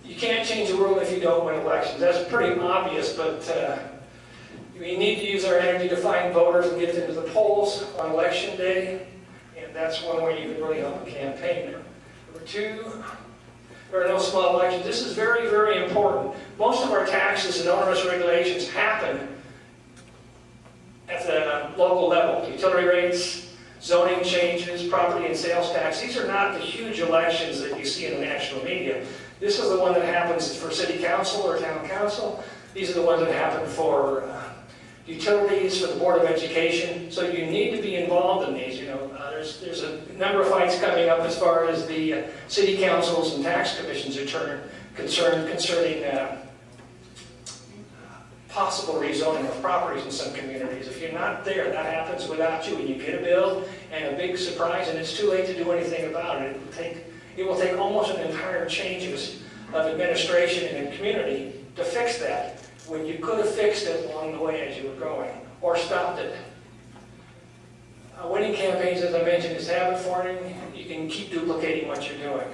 You can't change the world if you don't win elections. That's pretty obvious, but we need to use our energy to find voters and get them to the polls on election day, and that's one way you can really help a campaign. Number two, there are no small elections. This is very, very important. Most of our taxes and onerous regulations happen at the local level. Utility rates, zoning changes, property and sales tax. These are not the huge elections that you see in the national media. This is the one that happens for city council or town council. These are the ones that happen for utilities, for the Board of Education. So you need to be involved in these. There's a number of fights coming up as far as the city councils and tax commissions are concerned concerning possible rezoning of properties in some communities. If you're not there, that happens without you, and you get a bill and a big surprise, and it's too late to do anything about it. It will take almost an entire changes of administration in a community to fix that, when you could have fixed it along the way as you were going, or stopped it. Winning campaigns, as I mentioned, is habit forming. You can keep duplicating what you're doing.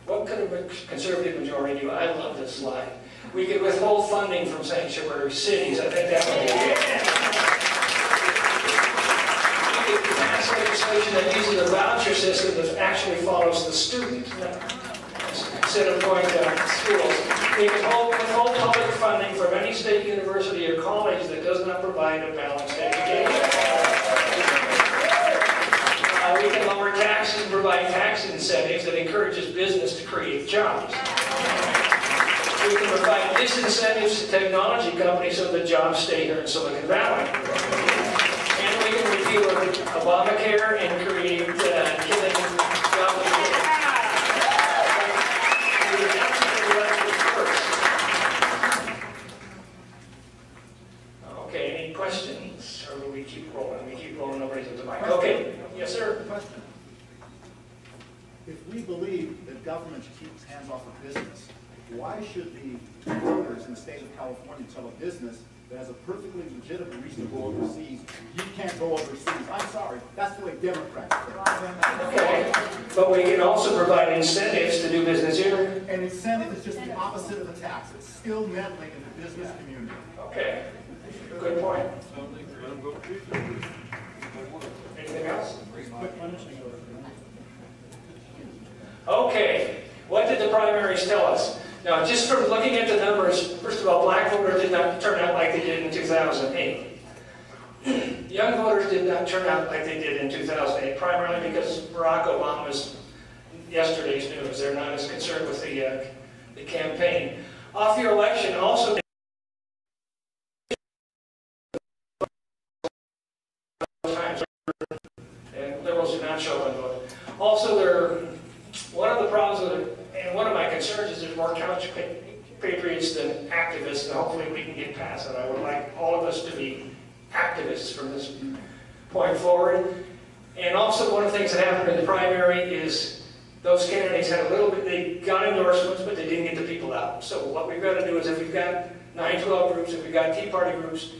What could a conservative majority do? I love this slide. We could withhold funding from sanctuary cities. I think that would be good. We could pass legislation that uses a voucher system that actually follows the student instead of going to schools. We can withhold public funding from any state university or college that does not provide a balanced education. We can lower taxes and provide tax incentives that encourages business to create jobs. We can provide disincentives to technology companies so that jobs stay here in Silicon Valley. And we can repeal Obamacare and create killing jobs. Okay, any questions? Or will we keep rolling? We keep rolling, nobody's at the mic. Okay, yes sir? Question. If we believe that government keeps hands off of business, why should the voters in the state of California tell a business that has a perfectly legitimate reason to go overseas, you can't go overseas? I'm sorry, that's the way Democrats think. Okay, but we can also provide incentives to do business here. An incentive is just the opposite of a tax. It's still meddling in the business community. Okay, good point. Anything else? Okay, what did the primaries tell us? Now, just from looking at the numbers, first of all, black voters did not turn out like they did in 2008. Young voters did not turn out like they did in 2008, primarily because Barack Obama's yesterday's news. They're not as concerned with the campaign. Offyear election also and liberals do not show up and vote. Also, one of the problems with it, and one of my concerns is there's more couch patriots than activists, and hopefully we can get past it. I would like all of us to be activists from this point forward. And also one of the things that happened in the primary is those candidates had a little bit, they got endorsements, but they didn't get the people out. So what we've got to do is, if we've got 9/12 groups, if we've got Tea Party groups,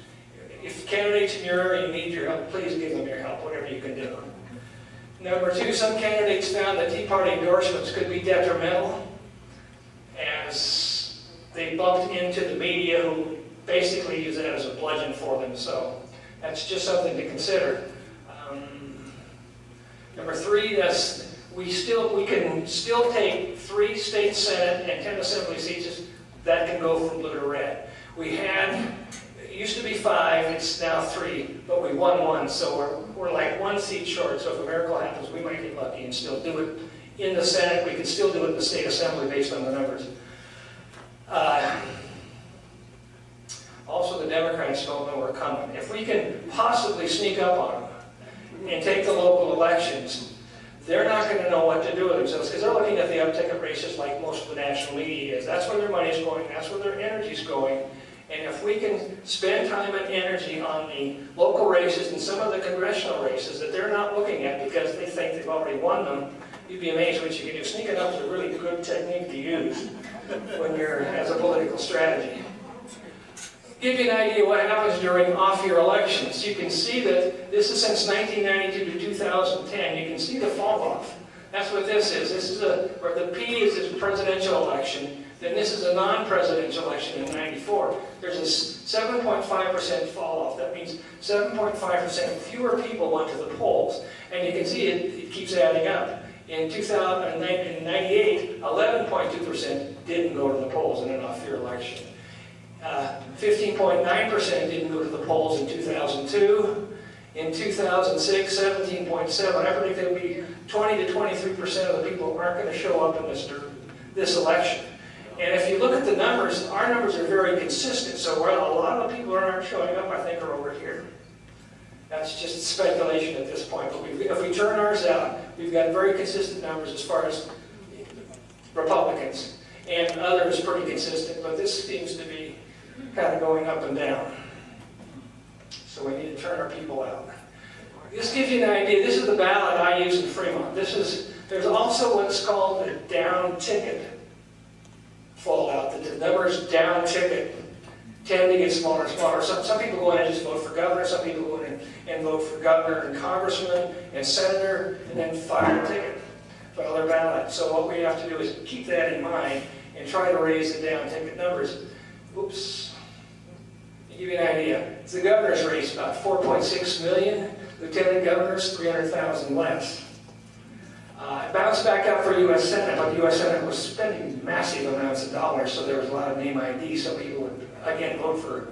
if candidates in your area need your help, please give them your help, whatever you can do. Number two, some candidates found that Tea Party endorsements could be detrimental, as they bumped into the media, who basically use that as a bludgeon for them. So that's just something to consider. Number three, we can still take 3 state senate and 10 assembly seats that can go from blue to red. It used to be 5, it's now 3, but we won 1, so we're like 1 seat short. So if a miracle happens, we might get lucky and still do it in the Senate. We can still do it in the state assembly based on the numbers. Also, the Democrats don't know we're coming. If we can possibly sneak up on them and take the local elections, they're not going to know what to do with themselves, because they're looking at the upticket races like most of the national media is. That's where their money's going, that's where their energy's going. And if we can spend time and energy on the local races and some of the congressional races that they're not looking at because they think they've already won them, you'd be amazed what you can do. Sneaking up is a really good technique to use when you're as a political strategy. Give you an idea what happens during off-year elections. You can see that this is since 1992 to 2010. You can see the fall off. That's what this is. This is where the P is this presidential election. Then this is a non-presidential election in '94. There's a 7.5% fall off. That means 7.5% fewer people went to the polls. And you can see it keeps adding up. In 1998, 11.2% didn't go to the polls in an off-year election. 15.9% didn't go to the polls in 2002. In 2006, 17.7%. I predict there will be 20 to 23% of the people aren't going to show up in this election. And if you look at the numbers, our numbers are very consistent. So a lot of the people who aren't showing up, I think, are over here. That's just speculation at this point. But if we turn ours out, we've got very consistent numbers as far as Republicans. And others pretty consistent. But this seems to be kind of going up and down. So we need to turn our people out. This gives you an idea. This is the ballot I use in Fremont. There's also what's called a Downticket Fallout. The numbers Downticket tend to get smaller and smaller. Some people go in and just vote for governor. Some people go in and vote for governor and congressman and senator, and then file a ticket, file their ballot. So what we have to do is keep that in mind and try to raise the Downticket numbers. Oops. To give you an idea, it's the governor's race, about 4.6 million. Lieutenant governors, 300,000 less. It bounced back up for U.S. Senate, but the U.S. Senate was spending massive amounts of dollars, so there was a lot of name ID, so people would, again, vote for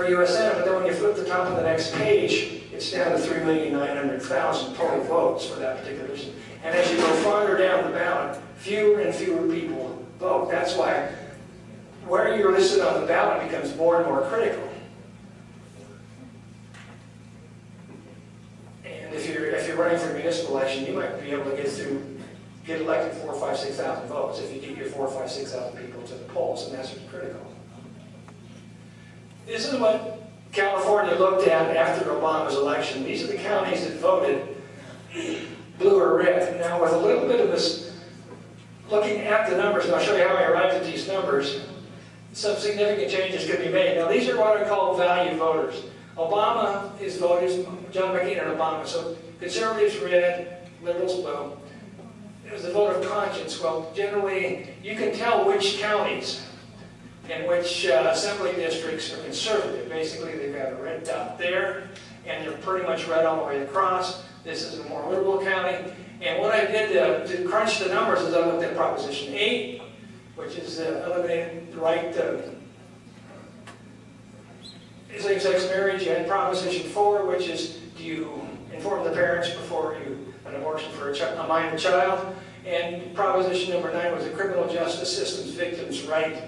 U.S. Senate. But then when you flip the top of the next page, it's down to 3,900,000 total votes for that particular position. And as you go farther down the ballot, fewer and fewer people vote. That's why where you're listed on the ballot becomes more and more critical. And if you're running for a municipal election, you might be able to get elected 4,000, 5,000, 6,000 votes if you get your 4,000, 5,000, 6,000 people to the polls, and that's critical. This is what California looked at after Obama's election. These are the counties that voted blue or red. Now, with a little bit of this, looking at the numbers, and I'll show you how I arrived at these numbers, some significant changes could be made. Now, these are what I call value voters. Obama is voters, John McCain and Obama. So conservatives red, liberals blue. It was the vote of conscience. Well, generally, you can tell which counties and which assembly districts are conservative. Basically, they've got a red dot there, and they're pretty much red all the way across. This is a more liberal county. And what I did to crunch the numbers is I looked at Proposition 8, which is eliminating the right to same-sex marriage. You had Proposition 4, which is, do you inform the parents before an abortion for a minor child? And Proposition number 9 was the criminal justice system's victims' right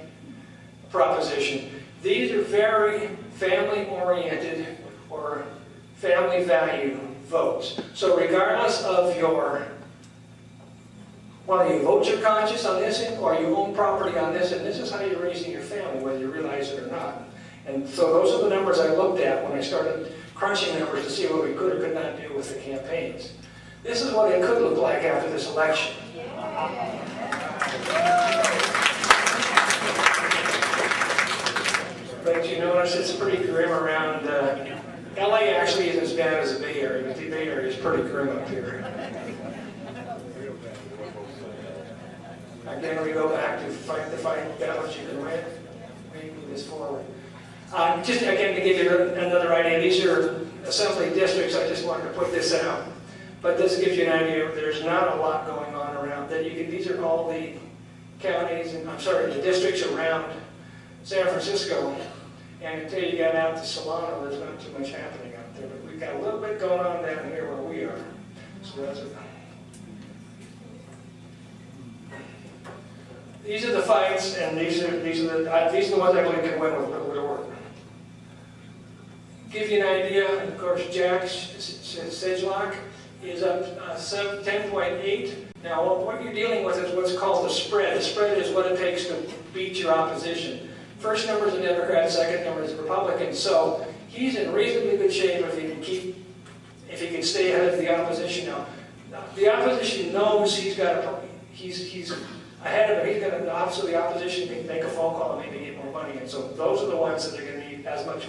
proposition. These are very family-oriented or family value votes. So regardless of whether you vote your conscience on this end or you own property on this end, this is how you're raising your family, whether you realize it or not. And so those are the numbers I looked at when I started crunching numbers to see what we could or could not do with the campaigns. This is what it could look like after this election. But you notice it's pretty grim around. LA actually isn't as bad as the Bay Area, but the Bay Area is pretty grim up here. Again, we go back to fight the fight battles you can win. Maybe move this forward. Just again to give you another idea, these are assembly districts. I just wanted to put this out, but this gives you an idea. There's not a lot going on around that. These are all the counties, and the districts around San Francisco. And until you get out to Solano, there's not too much happening out there. But we've got a little bit going on down here where we are. So that's it. These are the fights, and these are the ones I believe can win with a little bit of work. Give you an idea, and of course, Jack Sedgwick is up 10.8. Now, what you're dealing with is what's called the spread. The spread is what it takes to beat your opposition. First number is a Democrat, second number is a Republican. So he's in reasonably good shape if he can stay ahead of the opposition. Now, the opposition knows he's ahead of him. He's going to, so the opposition can make a phone call and maybe get more money. And so those are the ones that are going to need as much